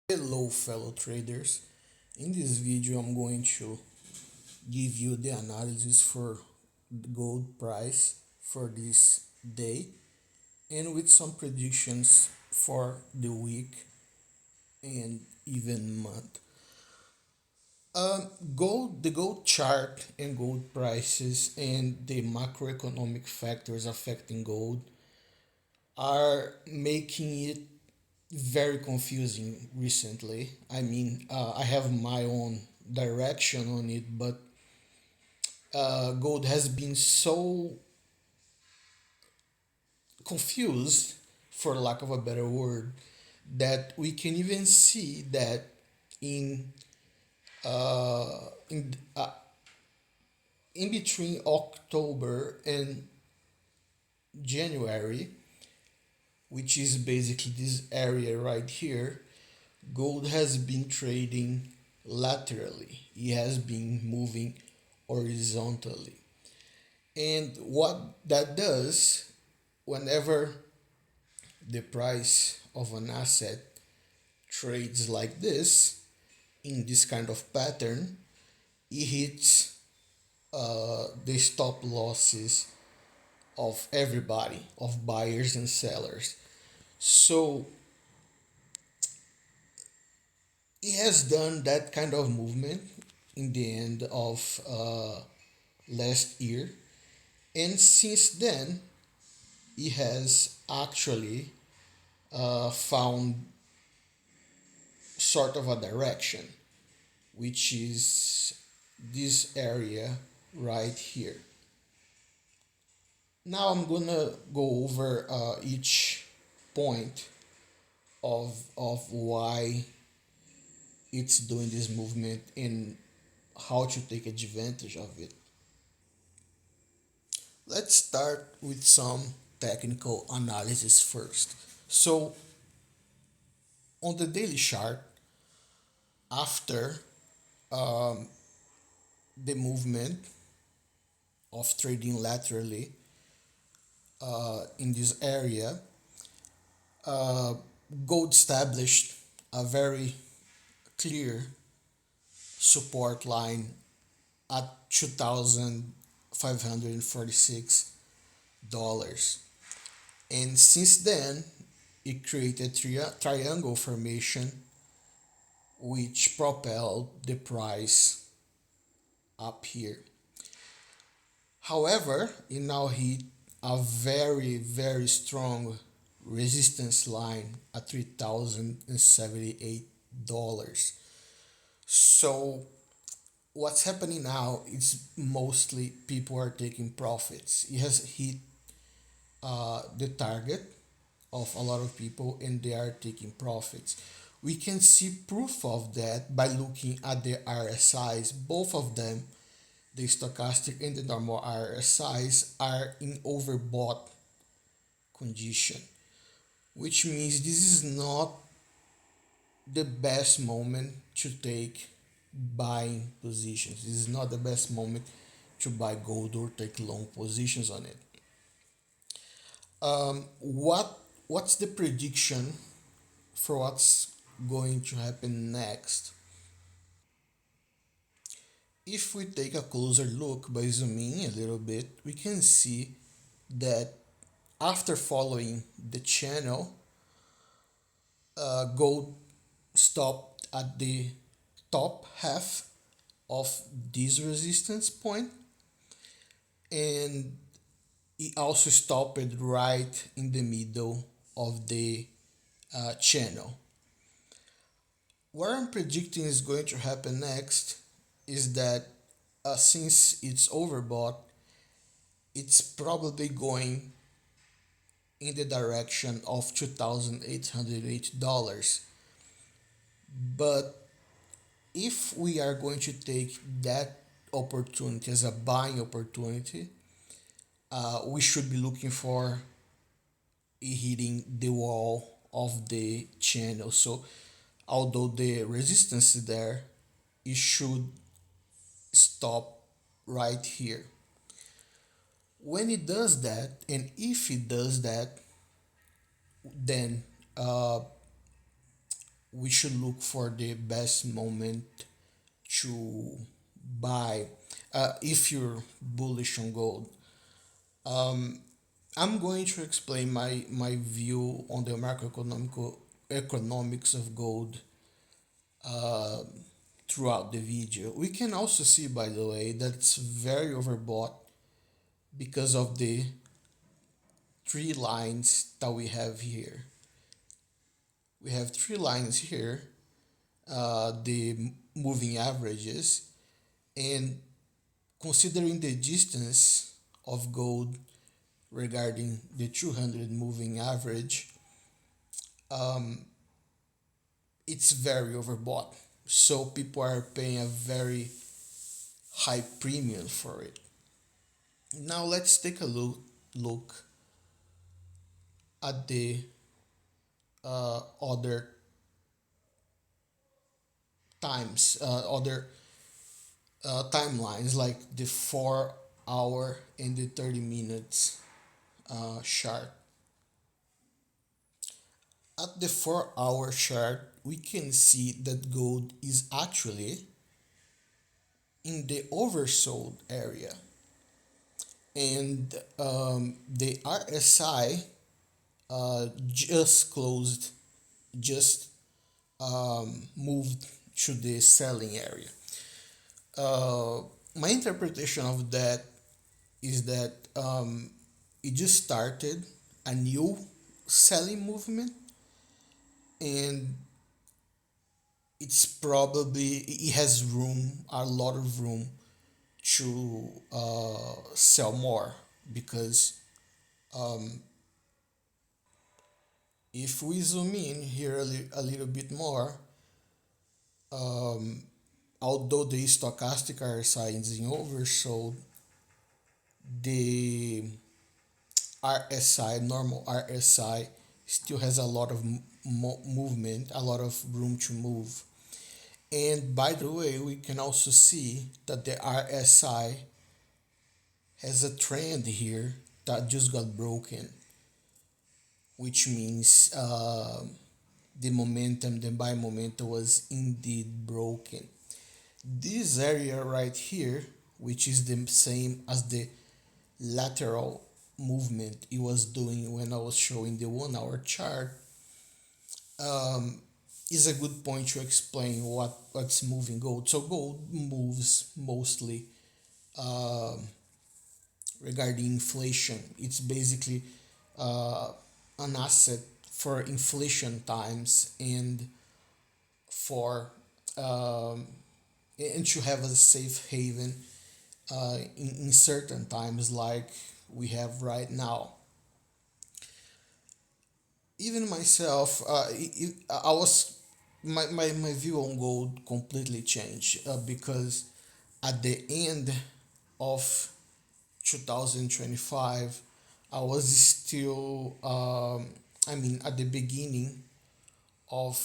Hello fellow traders, in this video I'm going to give you the analysis for the gold price for this day and with some predictions for the week and even month. The gold chart and gold prices and the macroeconomic factors affecting gold are making it very confusing recently. I have my own direction on it, but gold has been so confused, for lack of a better word, that we can even see that in uh, in uh, in between October and January, which is basically this area right here, gold has been trading laterally. It has been moving horizontally. And what that does, whenever the price of an asset trades like this, in this kind of pattern, it hits the stop losses of everybody, of buyers and sellers. So it has done that kind of movement in the end of last year, and since then it has actually found sort of a direction, which is this area right here. Now I'm gonna go over each point of why it's doing this movement and how to take advantage of it. Let's start with some technical analysis first. So on the daily chart, after the movement of trading laterally in this area, gold established a very clear support line at $2,546. And since then, it created triangle formation, which propelled the price up here. However, it now hit a very, very strong resistance line at $3,078. So what's happening now is mostly people are taking profits. It has hit the target of a lot of people and they are taking profits. We can see proof of that by looking at the RSIs. Both of them, the stochastic and the normal RSIs, are in overbought condition, which means this is not the best moment to take buying positions. This is not the best moment to buy gold or take long positions on it. What's the prediction for what's going to happen next? If we take a closer look by zooming a little bit, we can see that after following the channel, gold stopped at the top half of this resistance point, and it also stopped right in the middle of the channel. What I'm predicting is going to happen next is that since it's overbought, it's probably going in the direction of $2,808. But if we are going to take that opportunity as a buying opportunity, we should be looking for hitting the wall of the channel. So although the resistance is there, it should stop right here. When it does that, and if it does that, then we should look for the best moment to buy if you're bullish on gold. I'm going to explain my view on the macroeconomic economics of gold throughout the video. We can also see, by the way, that it's very overbought because of the three lines that we have here. We have three lines here, the moving averages, and considering the distance of gold regarding the 200 moving average, it's very overbought. So people are paying a very high premium for it. Now let's take a look at the other other timelines like the 4 hour and the 30 minutes chart. At the 4 hour chart, we can see that gold is actually in the oversold area, and the RSI just closed, just moved to the selling area. My interpretation of that is that it just started a new selling movement, and it has room, a lot of room to sell more, because if we zoom in here a little bit more, although the stochastic RSI is in oversold, the RSI, normal RSI, still has a lot of movement, a lot of room to move. And by the way, we can also see that the RSI has a trend here that just got broken, which means the buy momentum was indeed broken. This area right here, which is the same as the lateral movement it was doing when I was showing the 1 hour chart, is a good point to explain what's moving gold. So gold moves mostly regarding inflation. It's basically uh, an asset for inflation times, and for and to have a safe haven in certain times like we have right now. Even myself, I was my view on gold completely changed because at the end of 2025, I was still, at the beginning of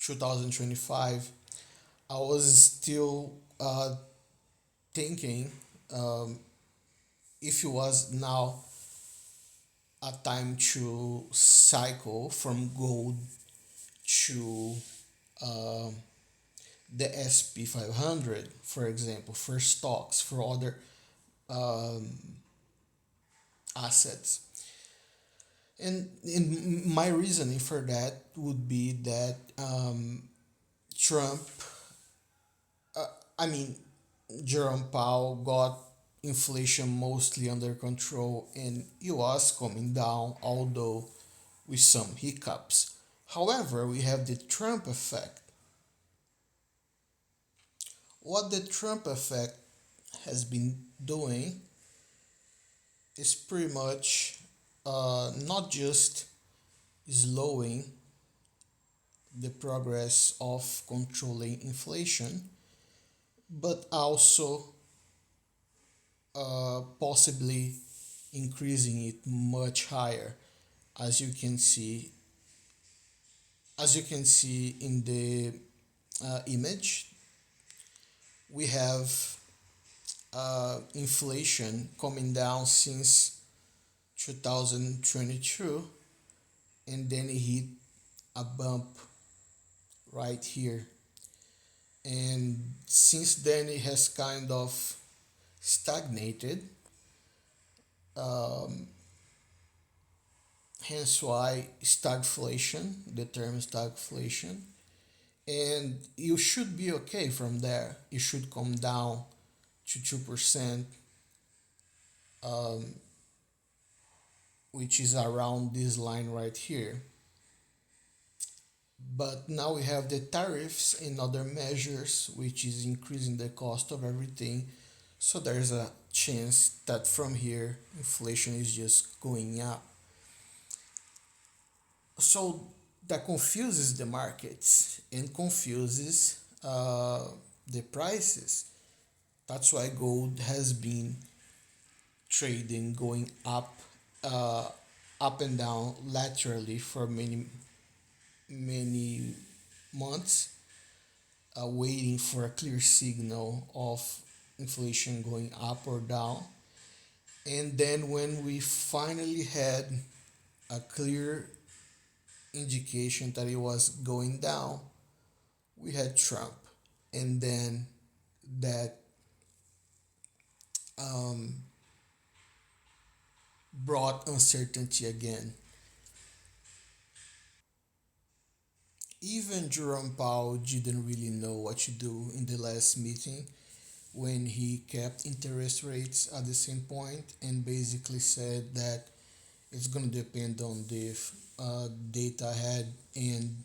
2025, I was still thinking if it was now a time to cycle from gold to the SP 500, for example, for stocks, for other assets. And my reasoning for that would be that Trump, I mean, Jerome Powell got inflation mostly under control, and it was coming down, although with some hiccups. However, we have the Trump effect. What the Trump effect has been doing is pretty much not just slowing the progress of controlling inflation, but also possibly increasing it much higher, as you can see in the image. We have inflation coming down since 2022, and then it hit a bump right here, and since then it has kind of stagnated. Um, Hence why stagflation, the term stagflation, and you should be okay from there. You should come down to 2%, um, which is around this line right here. But now we have the tariffs and other measures, which is increasing the cost of everything. So there's a chance that from here, inflation is just going up. So that confuses the markets and confuses the prices. That's why gold has been trading going uh, up and down laterally for many months, waiting for a clear signal of inflation going up or down. And then when we finally had a clear indication that it was going down, we had Trump. And then that um, brought uncertainty again. Even Jerome Powell didn't really know what to do in the last meeting when he kept interest rates at the same point and basically said that it's going to depend on the data ahead, and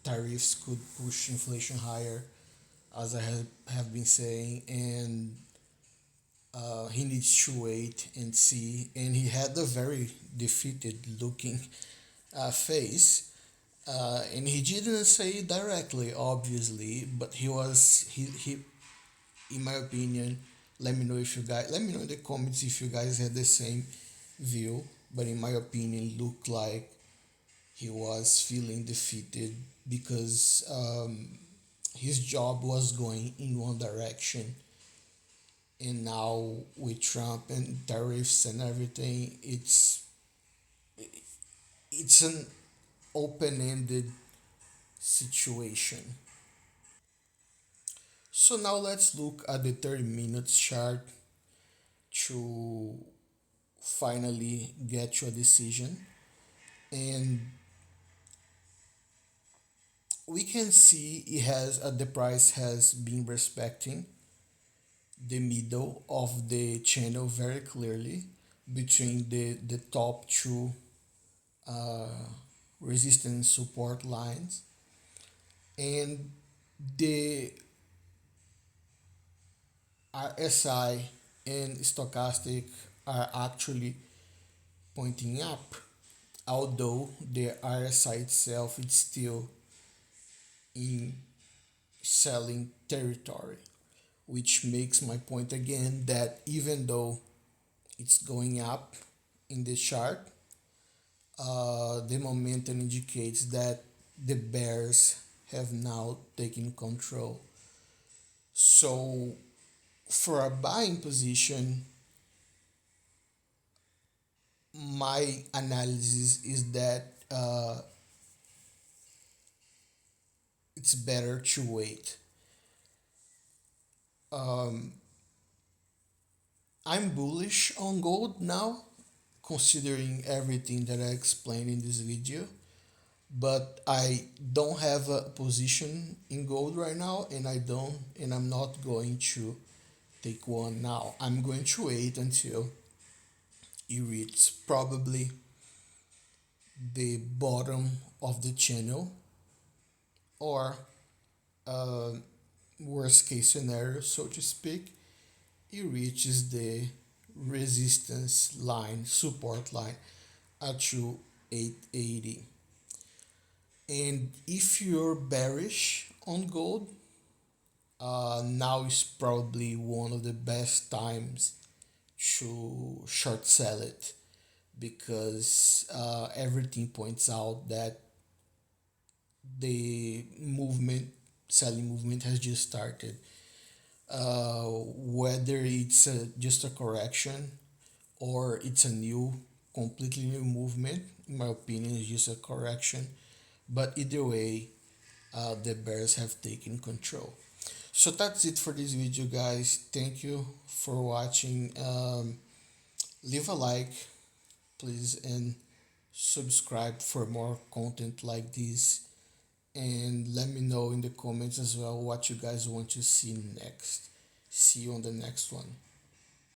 tariffs could push inflation higher, as I have been saying, and he needs to wait and see. And he had a very defeated looking face. And he didn't say it directly, obviously, but he in my opinion, let me know in the comments if you guys had the same view. But in my opinion, looked like he was feeling defeated because his job was going in one direction, and now with Trump and tariffs and everything, it's an open-ended situation. So now let's look at the 30 minutes chart to finally get to a decision. And we can see the price has been respecting the middle of the channel very clearly between the top two uh, resistance support lines, and the RSI and stochastic are actually pointing up, although the RSI itself is still in selling territory, which makes my point again that even though it's going up in the chart, the momentum indicates that the bears have now taken control. So for a buying position, my analysis is that it's better to wait. Um, I'm bullish on gold now, considering everything that I explained in this video, but I don't have a position in gold right now, and I'm not going to take one now. I'm going to wait until it reaches probably the bottom of the channel, or uh, worst case scenario, so to speak, it reaches the resistance line, support line at 2880. And if you're bearish on gold, now is probably one of the best times to short sell it, because everything points out that the selling movement has just started. Whether it's just a correction or it's a completely new movement, in my opinion, it's just a correction. But either way, the bears have taken control. So that's it for this video, guys. Thank you for watching. Leave a like, please, and subscribe for more content like this. And let me know in the comments as well what you guys want to see next. See you on the next one.